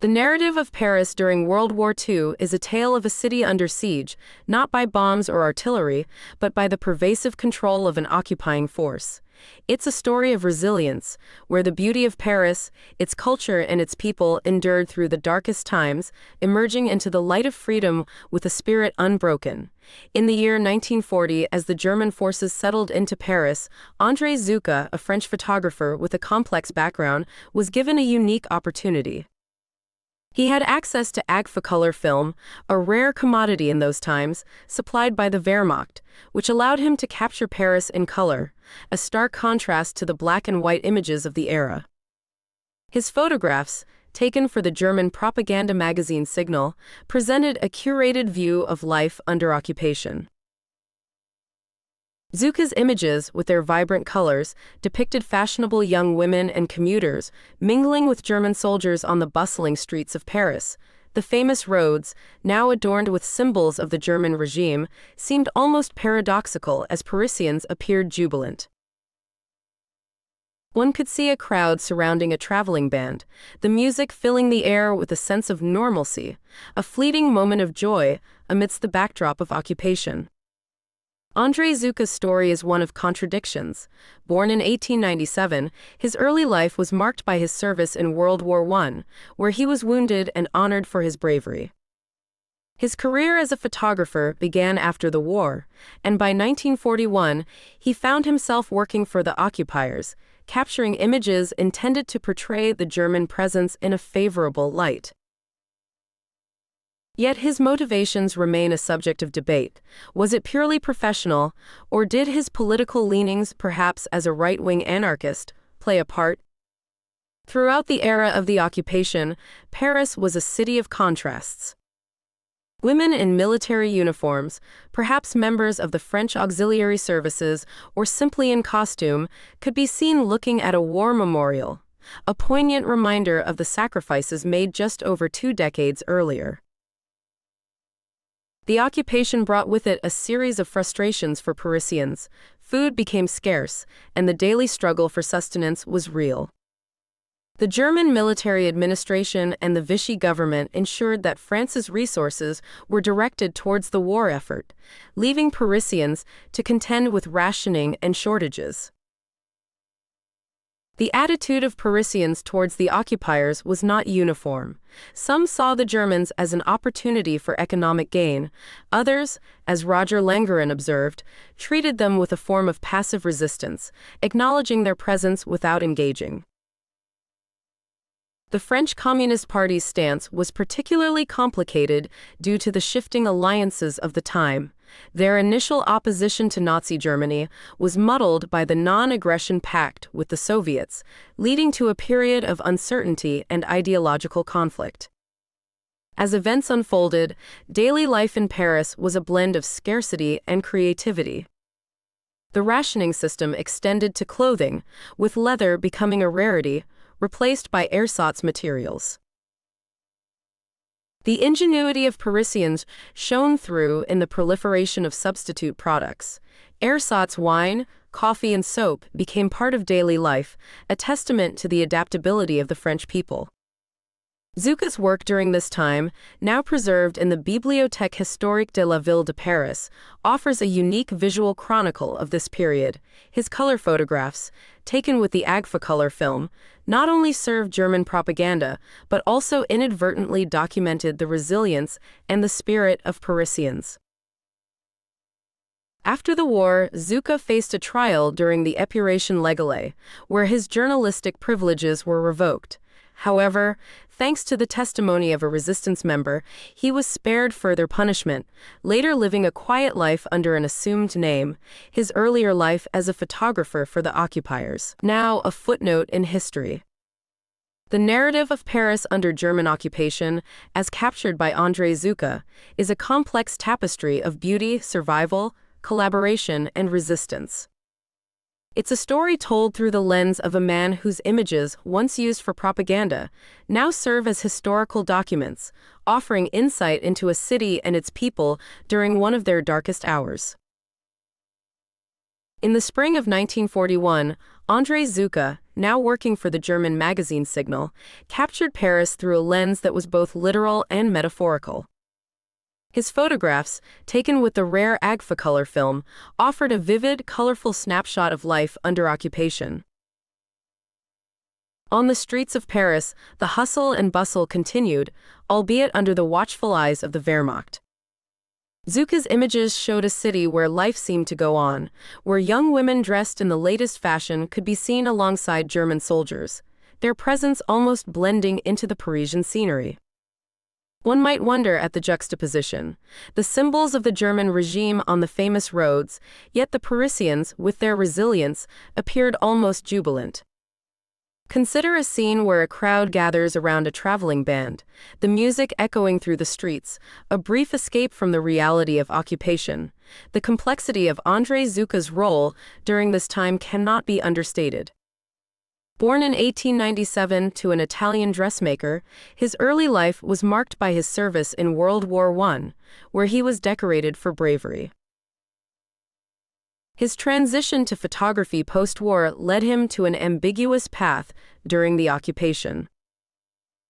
The narrative of Paris during World War II is a tale of a city under siege, not by bombs or artillery, but by the pervasive control of an occupying force. It's a story of resilience, where the beauty of Paris, its culture, and its people endured through the darkest times, emerging into the light of freedom with a spirit unbroken. In the year 1940, as the German forces settled into Paris, André Zucca, a French photographer with a complex background, was given a unique opportunity. He had access to Agfacolor film, a rare commodity in those times, supplied by the Wehrmacht, which allowed him to capture Paris in color, a stark contrast to the black and white images of the era. His photographs, taken for the German propaganda magazine Signal, presented a curated view of life under occupation. Zucca's images, with their vibrant colors, depicted fashionable young women and commuters mingling with German soldiers on the bustling streets of Paris. The famous roads, now adorned with symbols of the German regime, seemed almost paradoxical as Parisians appeared jubilant. One could see a crowd surrounding a traveling band, the music filling the air with a sense of normalcy, a fleeting moment of joy amidst the backdrop of occupation. André Zucca's story is one of contradictions. Born in 1897, his early life was marked by his service in World War I, where he was wounded and honored for his bravery. His career as a photographer began after the war, and by 1941, he found himself working for the occupiers, capturing images intended to portray the German presence in a favorable light. Yet his motivations remain a subject of debate. Was it purely professional, or did his political leanings, perhaps as a right-wing anarchist, play a part? Throughout the era of the occupation, Paris was a city of contrasts. Women in military uniforms, perhaps members of the French auxiliary services or simply in costume, could be seen looking at a war memorial, a poignant reminder of the sacrifices made just over 2 decades earlier. The occupation brought with it a series of frustrations for Parisians. Food became scarce, and the daily struggle for sustenance was real. The German military administration and the Vichy government ensured that France's resources were directed towards the war effort, leaving Parisians to contend with rationing and shortages. The attitude of Parisians towards the occupiers was not uniform. Some saw the Germans as an opportunity for economic gain. Others, as Roger Langeron observed, treated them with a form of passive resistance, acknowledging their presence without engaging. The French Communist Party's stance was particularly complicated due to the shifting alliances of the time. Their initial opposition to Nazi Germany was muddled by the non-aggression pact with the Soviets, leading to a period of uncertainty and ideological conflict. As events unfolded, daily life in Paris was a blend of scarcity and creativity. The rationing system extended to clothing, with leather becoming a rarity, replaced by ersatz materials. The ingenuity of Parisians shone through in the proliferation of substitute products. Ersatz wine, coffee, and soap became part of daily life, a testament to the adaptability of the French people. Zucca's work during this time, now preserved in the Bibliothèque historique de la Ville de Paris, offers a unique visual chronicle of this period. His color photographs, taken with the Agfacolor film, not only served German propaganda, but also inadvertently documented the resilience and the spirit of Parisians. After the war, Zucca faced a trial during the Épuration légale, where his journalistic privileges were revoked. However, thanks to the testimony of a resistance member, he was spared further punishment, later living a quiet life under an assumed name, his earlier life as a photographer for the occupiers. Now, a footnote in history. The narrative of Paris under German occupation, as captured by André Zucca, is a complex tapestry of beauty, survival, collaboration, and resistance. It's a story told through the lens of a man whose images, once used for propaganda, now serve as historical documents, offering insight into a city and its people during one of their darkest hours. In the spring of 1941, André Zucca, now working for the German magazine Signal, captured Paris through a lens that was both literal and metaphorical. His photographs, taken with the rare Agfacolor film, offered a vivid, colorful snapshot of life under occupation. On the streets of Paris, the hustle and bustle continued, albeit under the watchful eyes of the Wehrmacht. Zucca's images showed a city where life seemed to go on, where young women dressed in the latest fashion could be seen alongside German soldiers, their presence almost blending into the Parisian scenery. One might wonder at the juxtaposition, the symbols of the German regime on the famous roads, yet the Parisians, with their resilience, appeared almost jubilant. Consider a scene where a crowd gathers around a traveling band, the music echoing through the streets, a brief escape from the reality of occupation. The complexity of André Zucca's role during this time cannot be understated. Born in 1897 to an Italian dressmaker, his early life was marked by his service in World War I, where he was decorated for bravery. His transition to photography post-war led him to an ambiguous path during the occupation.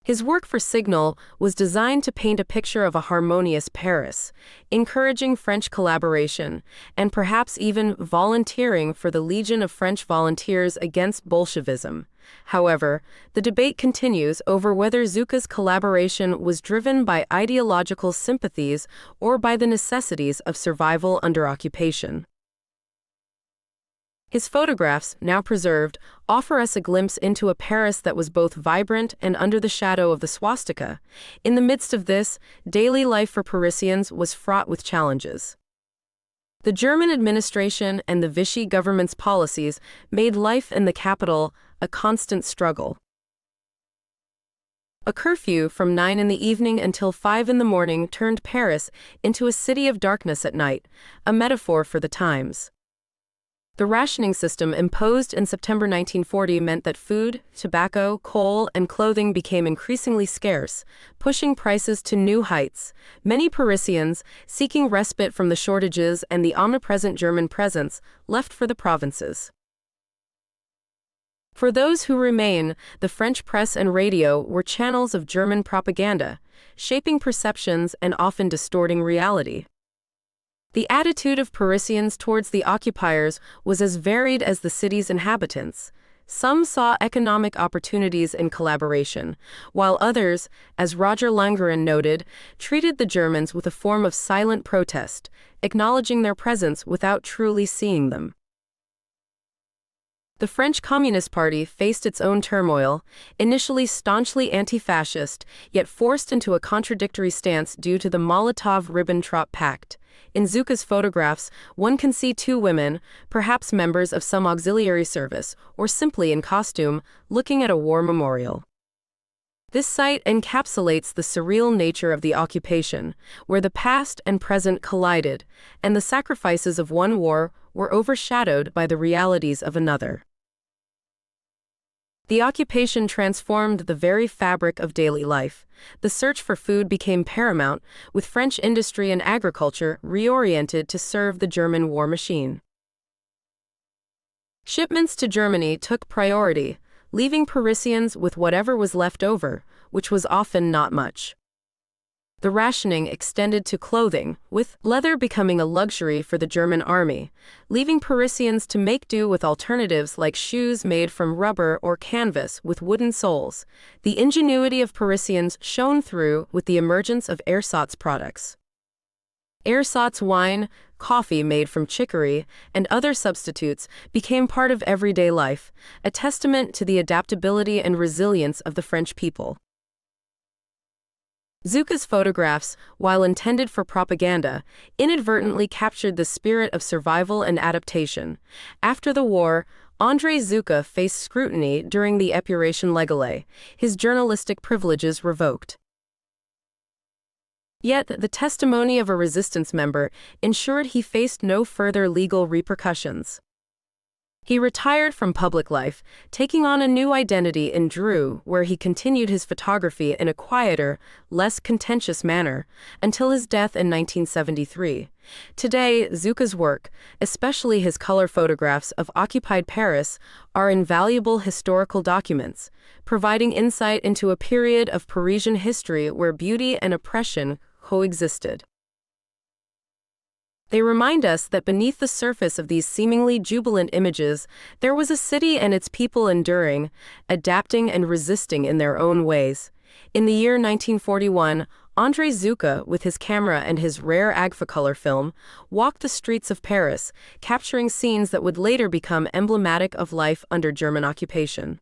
His work for Signal was designed to paint a picture of a harmonious Paris, encouraging French collaboration, and perhaps even volunteering for the Legion of French Volunteers against Bolshevism. However, the debate continues over whether Zucca's collaboration was driven by ideological sympathies or by the necessities of survival under occupation. His photographs, now preserved, offer us a glimpse into a Paris that was both vibrant and under the shadow of the swastika. In the midst of this, daily life for Parisians was fraught with challenges. The German administration and the Vichy government's policies made life in the capital a constant struggle. A curfew from 9 in the evening until 5 in the morning turned Paris into a city of darkness at night, a metaphor for the times. The rationing system imposed in September 1940 meant that food, tobacco, coal, and clothing became increasingly scarce, pushing prices to new heights. Many Parisians, seeking respite from the shortages and the omnipresent German presence, left for the provinces. For those who remain, the French press and radio were channels of German propaganda, shaping perceptions and often distorting reality. The attitude of Parisians towards the occupiers was as varied as the city's inhabitants. Some saw economic opportunities in collaboration, while others, as Roger Langerin noted, treated the Germans with a form of silent protest, acknowledging their presence without truly seeing them. The French Communist Party faced its own turmoil, initially staunchly anti-fascist, yet forced into a contradictory stance due to the Molotov-Ribbentrop Pact. In Zucca's photographs, one can see two women, perhaps members of some auxiliary service, or simply in costume, looking at a war memorial. This site encapsulates the surreal nature of the occupation, where the past and present collided, and the sacrifices of one war were overshadowed by the realities of another. The occupation transformed the very fabric of daily life. The search for food became paramount, with French industry and agriculture reoriented to serve the German war machine. Shipments to Germany took priority, leaving Parisians with whatever was left over, which was often not much. The rationing extended to clothing, with leather becoming a luxury for the German army, leaving Parisians to make do with alternatives like shoes made from rubber or canvas with wooden soles. The ingenuity of Parisians shone through with the emergence of ersatz products. Ersatz wine, coffee made from chicory, and other substitutes became part of everyday life, a testament to the adaptability and resilience of the French people. Zucca's photographs, while intended for propaganda, inadvertently captured the spirit of survival and adaptation. After the war, André Zucca faced scrutiny during the Épuration Légale, his journalistic privileges revoked. Yet, the testimony of a resistance member ensured he faced no further legal repercussions. He retired from public life, taking on a new identity in Drew, where he continued his photography in a quieter, less contentious manner, until his death in 1973. Today, Zucca's work, especially his color photographs of occupied Paris, are invaluable historical documents, providing insight into a period of Parisian history where beauty and oppression coexisted. They remind us that beneath the surface of these seemingly jubilant images, there was a city and its people enduring, adapting and resisting in their own ways. In the year 1941, André Zucca, with his camera and his rare Agfacolor film, walked the streets of Paris, capturing scenes that would later become emblematic of life under German occupation.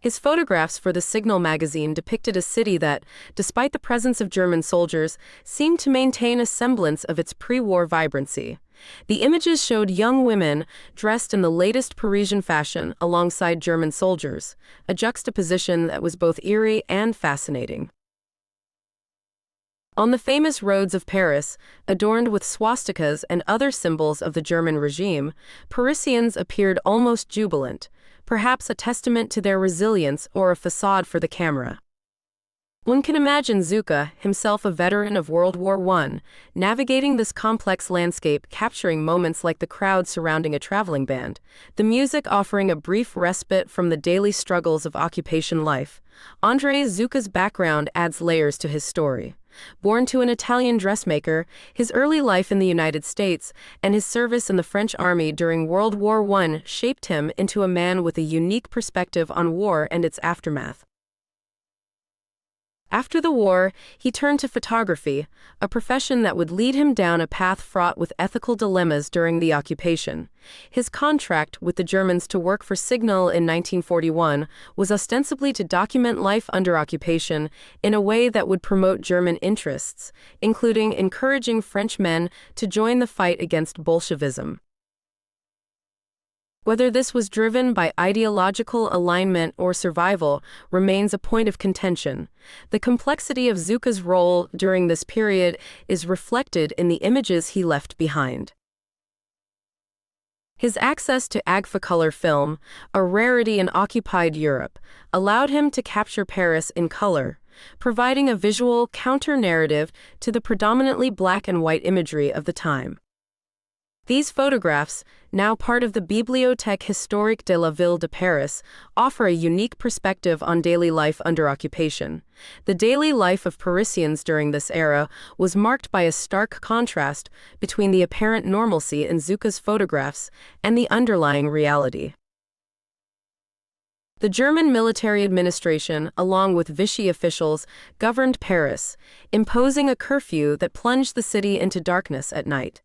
His photographs for the Signal magazine depicted a city that, despite the presence of German soldiers, seemed to maintain a semblance of its pre-war vibrancy. The images showed young women dressed in the latest Parisian fashion alongside German soldiers, a juxtaposition that was both eerie and fascinating. On the famous roads of Paris, adorned with swastikas and other symbols of the German regime, Parisians appeared almost jubilant, perhaps a testament to their resilience or a facade for the camera. One can imagine Zucca, himself a veteran of World War I, navigating this complex landscape, capturing moments like the crowd surrounding a traveling band, the music offering a brief respite from the daily struggles of occupation life. André Zucca's background adds layers to his story. Born to an Italian dressmaker, his early life in the United States and his service in the French army during World War I shaped him into a man with a unique perspective on war and its aftermath. After the war, he turned to photography, a profession that would lead him down a path fraught with ethical dilemmas during the occupation. His contract with the Germans to work for Signal in 1941 was ostensibly to document life under occupation in a way that would promote German interests, including encouraging French men to join the fight against Bolshevism. Whether this was driven by ideological alignment or survival remains a point of contention. The complexity of Zucca's role during this period is reflected in the images he left behind. His access to Agfacolor film, a rarity in occupied Europe, allowed him to capture Paris in color, providing a visual counter-narrative to the predominantly black and white imagery of the time. These photographs, now part of the Bibliothèque historique de la Ville de Paris, offer a unique perspective on daily life under occupation. The daily life of Parisians during this era was marked by a stark contrast between the apparent normalcy in Zucca's photographs and the underlying reality. The German military administration, along with Vichy officials, governed Paris, imposing a curfew that plunged the city into darkness at night.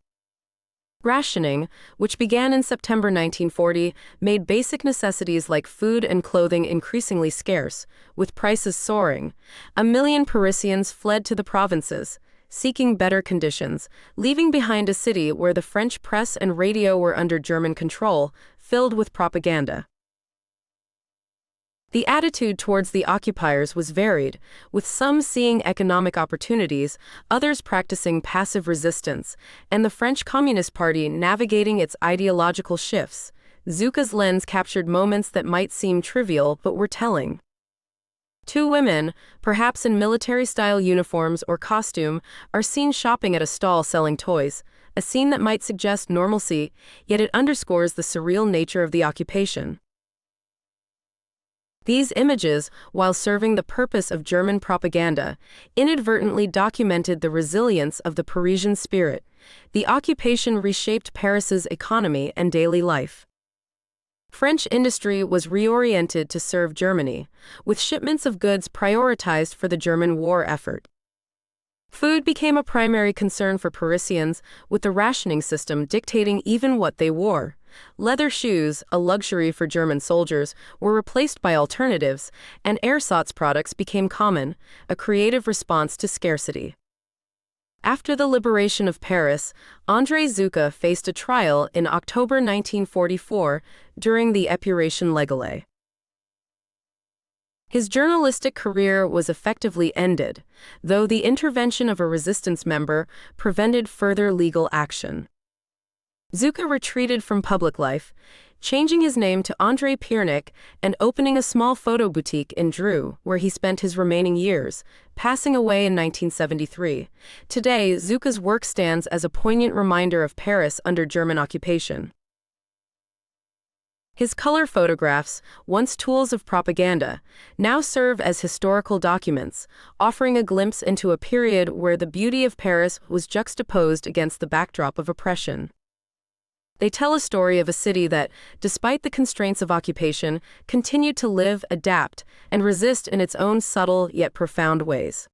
Rationing, which began in September 1940, made basic necessities like food and clothing increasingly scarce, with prices soaring. 1 million Parisians fled to the provinces, seeking better conditions, leaving behind a city where the French press and radio were under German control, filled with propaganda. The attitude towards the occupiers was varied, with some seeing economic opportunities, others practicing passive resistance, and the French Communist Party navigating its ideological shifts. Zucca's lens captured moments that might seem trivial but were telling. Two women, perhaps in military-style uniforms or costume, are seen shopping at a stall selling toys, a scene that might suggest normalcy, yet it underscores the surreal nature of the occupation. These images, while serving the purpose of German propaganda, inadvertently documented the resilience of the Parisian spirit. The occupation reshaped Paris's economy and daily life. French industry was reoriented to serve Germany, with shipments of goods prioritized for the German war effort. Food became a primary concern for Parisians, with the rationing system dictating even what they wore. Leather shoes, a luxury for German soldiers, were replaced by alternatives, and ersatz products became common, a creative response to scarcity. After the liberation of Paris, André Zucca faced a trial in October 1944 during the Épuration légale. His journalistic career was effectively ended, though the intervention of a resistance member prevented further legal action. Zuka retreated from public life, changing his name to Andrei Piernik and opening a small photo boutique in Dreux, where he spent his remaining years, passing away in 1973. Today, Zuka's work stands as a poignant reminder of Paris under German occupation. His color photographs, once tools of propaganda, now serve as historical documents, offering a glimpse into a period where the beauty of Paris was juxtaposed against the backdrop of oppression. They tell a story of a city that, despite the constraints of occupation, continued to live, adapt, and resist in its own subtle yet profound ways.